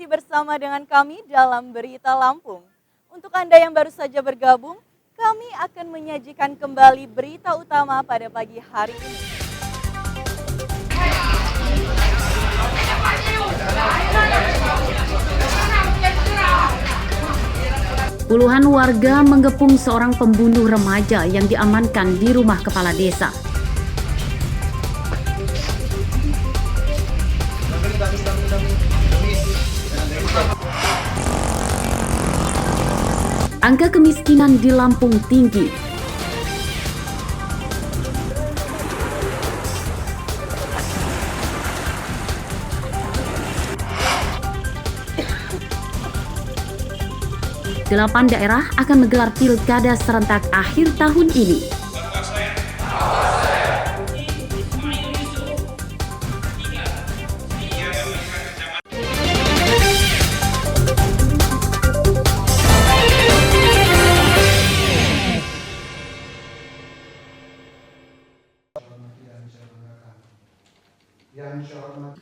masih bersama dengan kami dalam Berita Lampung. Untuk Anda yang baru saja bergabung, kami akan menyajikan kembali berita utama pada pagi hari ini. Puluhan warga mengepung seorang pembunuh remaja yang diamankan di rumah kepala desa. Angka kemiskinan di Lampung tinggi. Delapan daerah akan menggelar pilkada serentak akhir tahun ini.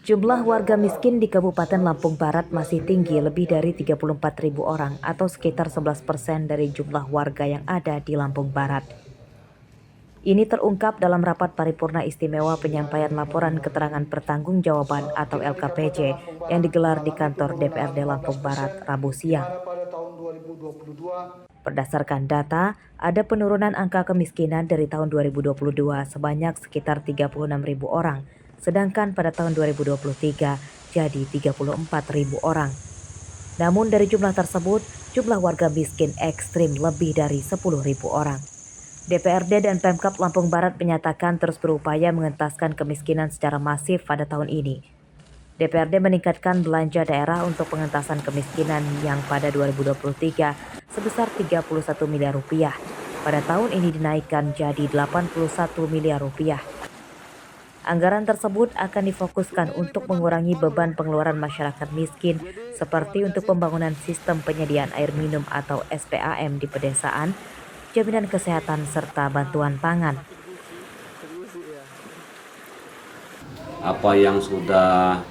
Jumlah warga miskin di Kabupaten Lampung Barat masih tinggi, lebih dari 34.000 orang atau sekitar 11% dari jumlah warga yang ada di Lampung Barat. Ini terungkap dalam rapat paripurna istimewa penyampaian laporan keterangan pertanggungjawaban atau LKPJ yang digelar di kantor DPRD Lampung Barat Rabu siang. Berdasarkan data, ada penurunan angka kemiskinan dari tahun 2022 sebanyak sekitar 36.000 orang. Sedangkan pada tahun 2023 jadi 34.000 orang. Namun dari jumlah tersebut, jumlah warga miskin ekstrim lebih dari 10.000 orang. DPRD dan Pemkab Lampung Barat menyatakan terus berupaya mengentaskan kemiskinan secara masif pada tahun ini. DPRD meningkatkan belanja daerah untuk pengentasan kemiskinan yang pada 2023 sebesar 31 miliar rupiah. Pada tahun ini dinaikkan jadi 81 miliar rupiah. Anggaran tersebut akan difokuskan untuk mengurangi beban pengeluaran masyarakat miskin seperti untuk pembangunan sistem penyediaan air minum atau SPAM di pedesaan, jaminan kesehatan serta bantuan pangan. Apa yang sudah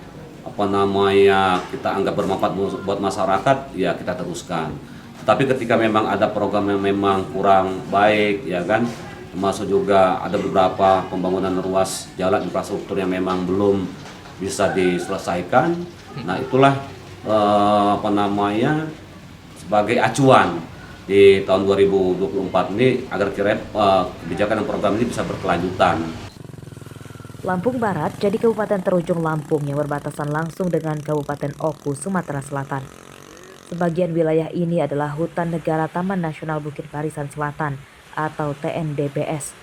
kita anggap bermanfaat buat masyarakat, ya kita teruskan. Tapi ketika memang ada program yang memang kurang baik, ya kan, termasuk juga ada beberapa pembangunan ruas jalan infrastruktur yang memang belum bisa diselesaikan. Nah itulah sebagai acuan di tahun 2024 ini agar kebijakan dan program ini bisa berkelanjutan. Lampung Barat jadi kabupaten terujung Lampung yang berbatasan langsung dengan Kabupaten Oku, Sumatera Selatan. Sebagian wilayah ini adalah hutan negara Taman Nasional Bukit Barisan Selatan atau TNBBS.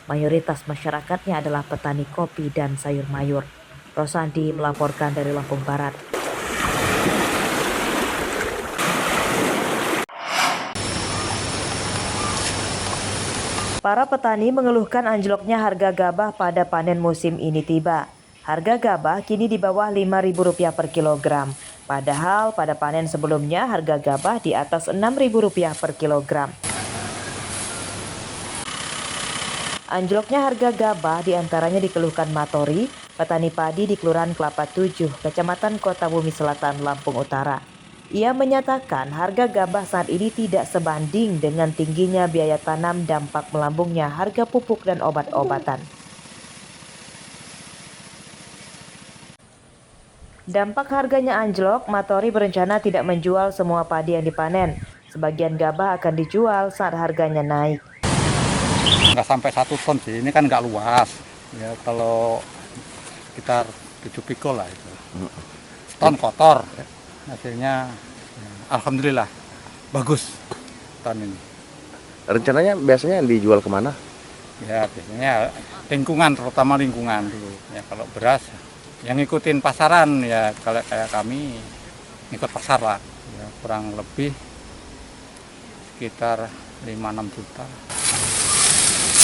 Mayoritas masyarakatnya adalah petani kopi dan sayur mayur. Rosandi melaporkan dari Lampung Barat. Para petani mengeluhkan anjloknya harga gabah pada panen musim ini tiba. Harga gabah kini di bawah Rp5.000 per kilogram. Padahal pada panen sebelumnya harga gabah di atas Rp6.000 per kilogram. Anjloknya harga gabah diantaranya dikeluhkan Matori, petani padi di Kelurahan Kelapa 7, Kecamatan Kota Bumi Selatan, Lampung Utara. Ia menyatakan harga gabah saat ini tidak sebanding dengan tingginya biaya tanam dampak melambungnya harga pupuk dan obat-obatan. Dampak harganya anjlok, Matori berencana tidak menjual semua padi yang dipanen. Sebagian gabah akan dijual saat harganya naik. Nggak sampai 1 ton sih, ini kan nggak luas. Ya kalau sekitar 7 pikul lah itu. Ton kotor. Hasilnya ya, alhamdulillah bagus tahun ini. Rencananya biasanya dijual kemana? Ya biasanya lingkungan, terutama lingkungan dulu. Ya kalau beras yang ngikutin pasaran ya, kalau kayak kami ngikut pasar lah. Ya, kurang lebih sekitar 5-6 juta.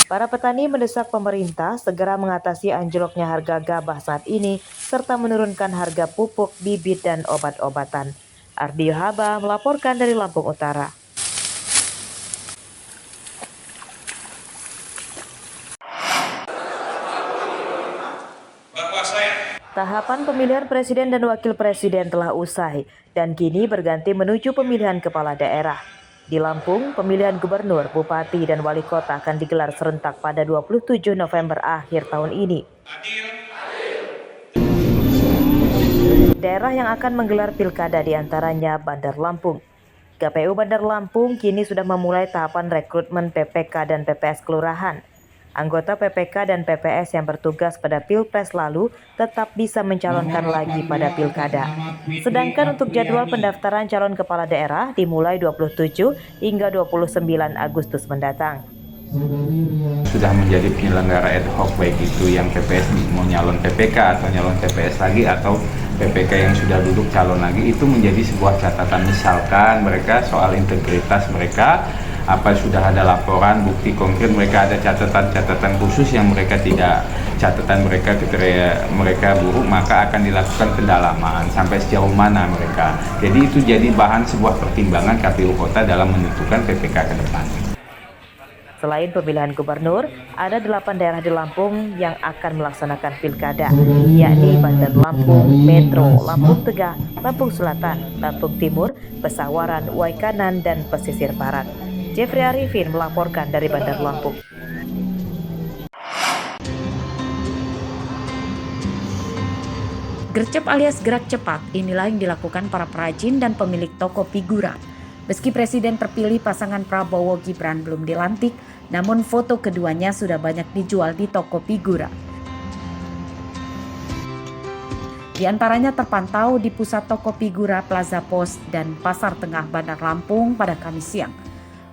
Para petani mendesak pemerintah segera mengatasi anjloknya harga gabah saat ini serta menurunkan harga pupuk, bibit, dan obat-obatan. Ardio Haba melaporkan dari Lampung Utara. Tahapan pemilihan presiden dan wakil presiden telah usai dan kini berganti menuju pemilihan kepala daerah. Di Lampung, pemilihan gubernur, bupati, dan wali kota akan digelar serentak pada 27 November akhir tahun ini. Daerah yang akan menggelar pilkada diantaranya Bandar Lampung. KPU Bandar Lampung kini sudah memulai tahapan rekrutmen PPK dan PPS Kelurahan. Anggota PPK dan PPS yang bertugas pada Pilpres lalu tetap bisa mencalonkan lagi pada Pilkada. Sedangkan untuk jadwal pendaftaran calon kepala daerah dimulai 27 hingga 29 Agustus mendatang. Sudah menjadi penyelenggara ad hoc, baik itu yang PPS mau nyalon PPK atau nyalon PPS lagi, atau PPK yang sudah duduk calon lagi, itu menjadi sebuah catatan. Misalkan mereka soal integritas mereka, apa sudah ada laporan, bukti konkret, mereka ada catatan-catatan khusus yang mereka tidak, catatan mereka kriteria mereka buruk, maka akan dilakukan pendalaman sampai sejauh mana mereka. Jadi itu jadi bahan sebuah pertimbangan KPU Kota dalam menentukan PPK ke depan. Selain pemilihan gubernur, ada 8 daerah di Lampung yang akan melaksanakan pilkada, yakni Bandar Lampung, Metro, Lampung Tengah, Lampung Selatan, Lampung Timur, Pesawaran, Waikanan, dan Pesisir Barat. Jeffrey Arifin melaporkan dari Bandar Lampung. Gercep alias gerak cepat inilah yang dilakukan para perajin dan pemilik toko figura. Meski Presiden terpilih pasangan Prabowo Gibran belum dilantik, namun foto keduanya sudah banyak dijual di toko figura. Di antaranya terpantau di pusat toko figura Plaza Pos dan Pasar Tengah Bandar Lampung pada Kamis siang.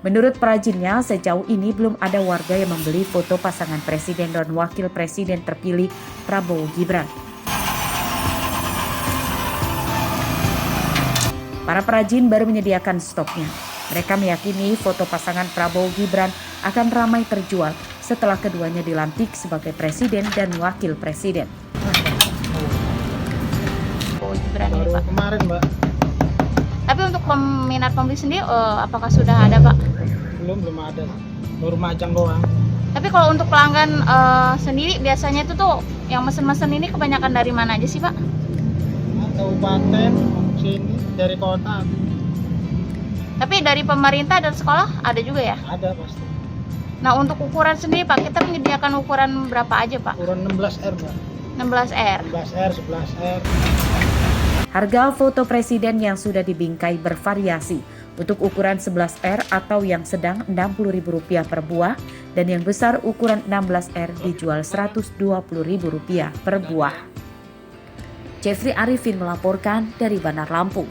Menurut perajinnya, sejauh ini belum ada warga yang membeli foto pasangan Presiden dan Wakil Presiden terpilih Prabowo Gibran. Para perajin baru menyediakan stoknya. Mereka meyakini foto pasangan Prabowo Gibran akan ramai terjual setelah keduanya dilantik sebagai presiden dan wakil presiden. Gibran ini, Pak. Kemarin, Mbak. Tapi untuk peminat pembeli sendiri, apakah sudah ada, Pak? Belum ada. Baru majang doang. Tapi kalau untuk pelanggan sendiri, biasanya itu tuh yang mesen-mesen ini kebanyakan dari mana aja sih, Pak? Kabupaten, sini, dari kota. Tapi dari pemerintah dan sekolah ada juga ya? Ada pasti. Nah, untuk ukuran sendiri, Pak, kita menyediakan ukuran berapa aja, Pak? Ukuran 16R, Mbak. 16R. 16R, 11R. Harga foto presiden yang sudah dibingkai bervariasi. Untuk ukuran 11R atau yang sedang Rp60.000 per buah, dan yang besar ukuran 16R dijual Rp120.000 per buah. Jeffrey Arifin melaporkan dari Bandar Lampung.